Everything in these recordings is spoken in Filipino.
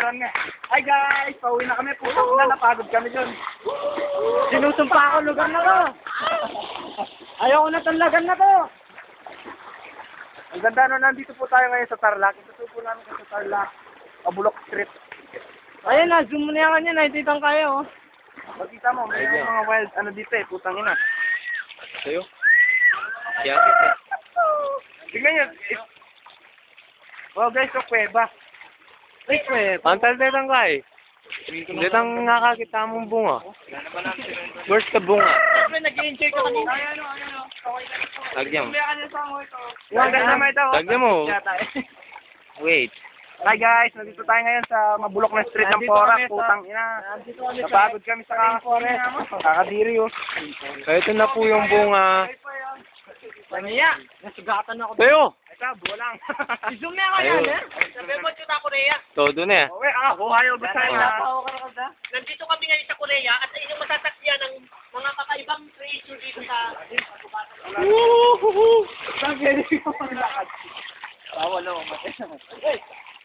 kami. Hi guys! Pauwi na kami. Putang na, napagod kami dun. Sinusumpa ako lugar na to. Ayaw ko na talagan na to. Ang ganda no, nandito po tayo ngayon sa Tarlac. Ito po namin sa Tarlac. Abulok Street. Ayun na, zoom mo na yan kanya, nakititang kaya oh. Makita mo, may mga wild ano dito eh, putang ina. Sa'yo? Yakit eh. Tingnan nyo. Oh guys, so kuweba. Ay, kwep. Ang talbetang ka eh. Hindi tang nakakita mong bunga. Where's the bunga? Nag-i-enjoy ka kanina. Lagyan mo. Yung ganda naman ito. Lagyan mo. Wait. Hi guys, nandito tayo ngayon sa mabulok na street ng Porac, putang ina. Napagod kami sa kakakore. Kakadiri oh. So ito na po yung bunga. Paniya, nasugatan ako. Sa'yo! Ito, bulang. I-zoom na kanya, Ayun. eh. Sabi mo, chuta Korea. Todo na eh. Uwe, buhayo ba sa'yo na? Nandito kami ngayon sa Korea at sa inyong masasaksiyan ng mga kakaibang creation dito sa...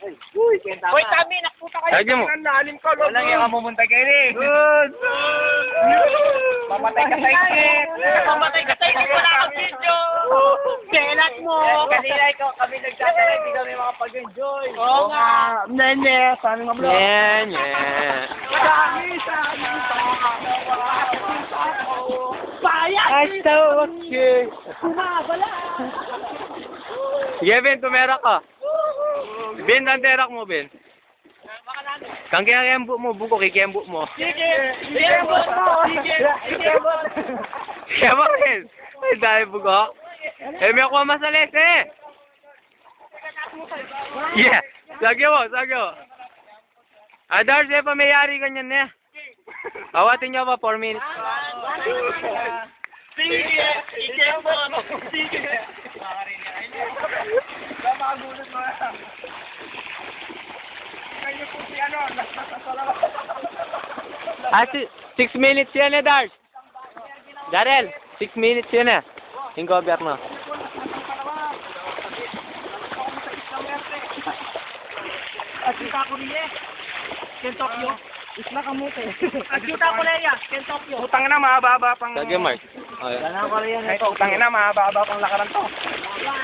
Hoy, Tami, nakputa kayo. Lagyan mo. Naalim ko, lolo. Walang yung mamuntay kayo ni. Good. Mamatay ka sa ikit. Mamatay ka sa inyo, wala kang video. Kelat mo. Kanina ikaw kami nagtatala, hindi kami makapag-enjoy. Oo nga. Nene, sabi nga bro. Yan, yan. Payas! Hasta okay. Bumabala! Sige, Ben, tumera ka. Ben, ang terak mo, Ben. Kang kiyembo mo, buko, kikembo mo. Sige! Sige! Sige! Sige! Kaya bakit? Ay, dahil buko. Eh, may kuha masalis eh. Yeah. Sagyo mo, sagyo. Adars, eh, pamayari ganyan eh. Awatin niyo pa 4 minutes. Sige! Ikembo! Sige! Makagulot mo na. Kanya po si ano, nasasalawa. 6 minutes yan eh, Dars. Darrell, 6 minutes yan eh. Yung cover mo. At kita ko rin eh. Ken Tokyo. Isla kamote. At kita ko rin eh. Ken Tokyo. Utang na, mahaba pang... Sagyo, Mark. Okay. Sana ko rin Ay, utang na, mahaba pang lakaran to.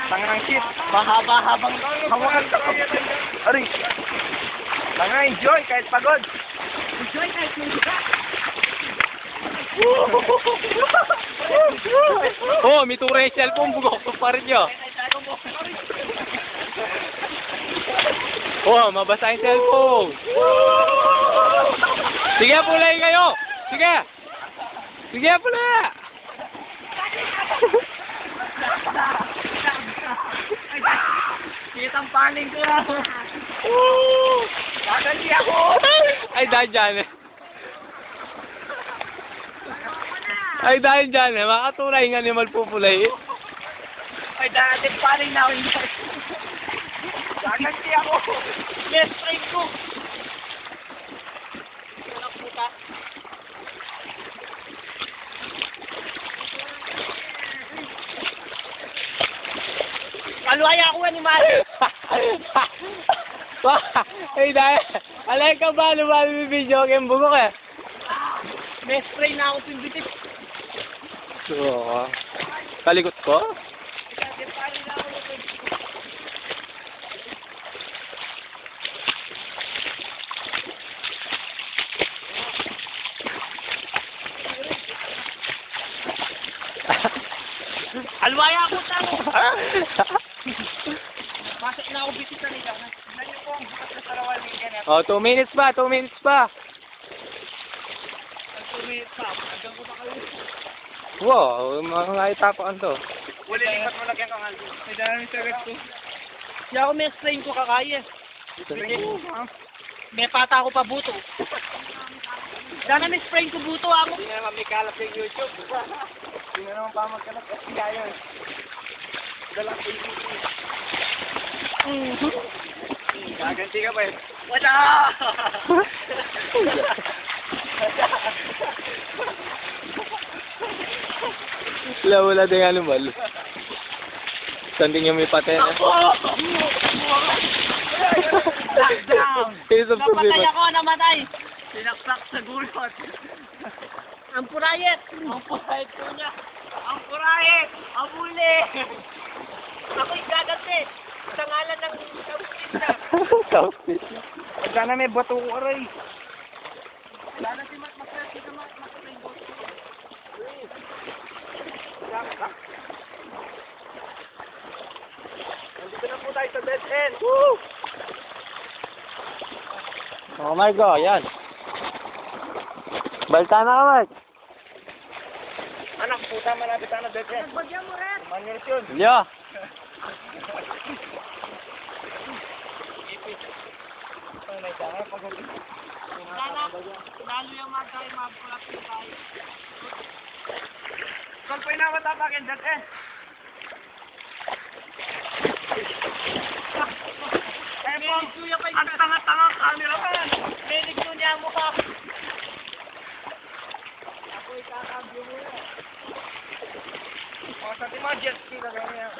Tanga ng shit. Mahaba-habang Hawakan ka. Aray. Tanga, enjoy kahit pagod. enjoy kahit hindi ka. Oh, may tura yung cellphone, bugok pa rin nyo. Oh, mabasa yung cellphone. Sige, pulay kayo. Sige. Sige, pulay. Kitang paling ko. Dadali ako. Ay, dahil dyan eh. Ay, dahil dyan eh. Makatulay nga ni Malpupulay eh. Ay, dati paling na ako. Dadali ako. Best friend ko. Anak puta. Alwaya ako ni Mari. Ay, dahil. Alay ka ba? Lumami yung video game bugok eh. Best friend na ako pimbitis. Oo. Kalikot ko? Dati paling na ako. Alwaya ako tamo. Pasok na ako bisita ni Dana. Nanyo po ang bukas na sarawal ni Kenneth. Oh, 2 minutes pa, 2 minutes pa. Hanggang ko na kayo. Wow, mga itapakan to. Wala lipat mo lagyan kang aldo. May dami sa red ko. Hindi ako may explain ko kakaya. May pata ako pa buto. Dana may sprain ko buto ako. Hindi na naman may kalap yung YouTube. Hindi na naman pa magkalap kasi kaya eh. Dalang PVC. Gaganti ka ba eh? Wala! Wala din nga lumal. Sanding yung may patena. Lockdown! Napatay ako, namatay. Sinaksak sa gulot. Ang purayet. Ang purayet ko niya. Ang purayet. Ang muli. Ako'y gaganti. Sa ngalan ng kausisa. Sana may bato ko aray. Sana si Matt Macrae ka makatay boss. Nandito na po tayo sa dead end. Woo! Oh my God, yan. Balta na ka, Mike. Anak, puta malapit na dead end. Bagyan mo rin. Manulis yun. Lyo. Lalo yung mga tayo, magpulap yung tayo. Saan po yung namatapakin dead end? Ang tanga-tanga camera man. Menig ko niya mo ka. Ako'y kakabyo mo yan. O, sa tima, jet ski na ganyan.